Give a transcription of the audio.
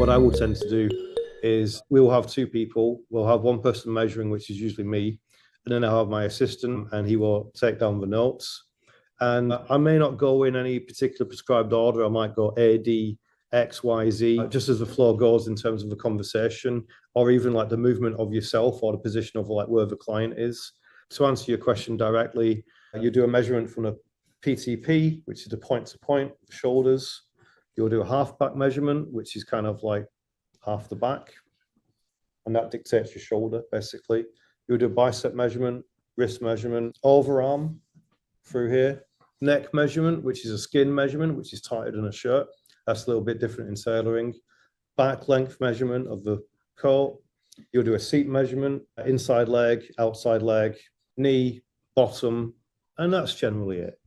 what I will tend to do is we'll have two people. We'll have one person measuring, which is usually me, and then I'll have my assistant, and he will take down the notes. And I may not go in any particular prescribed order. I might go A, D, X, Y, Z, just as the flow goes in terms of the conversation, or even like the movement of yourself or the position of like where the client is. To answer your question directly, you do a measurement from a PTP, which is the point-to-point shoulders. You'll do a half back measurement, which is kind of like half the back, and that dictates your shoulder, basically. You'll do a bicep measurement, wrist measurement, overarm through here, neck measurement, which is a skin measurement, which is tighter than a shirt. That's a little bit different in tailoring. Back length measurement of the coat. You'll do a seat measurement, inside leg, outside leg, knee, bottom, and that's generally it.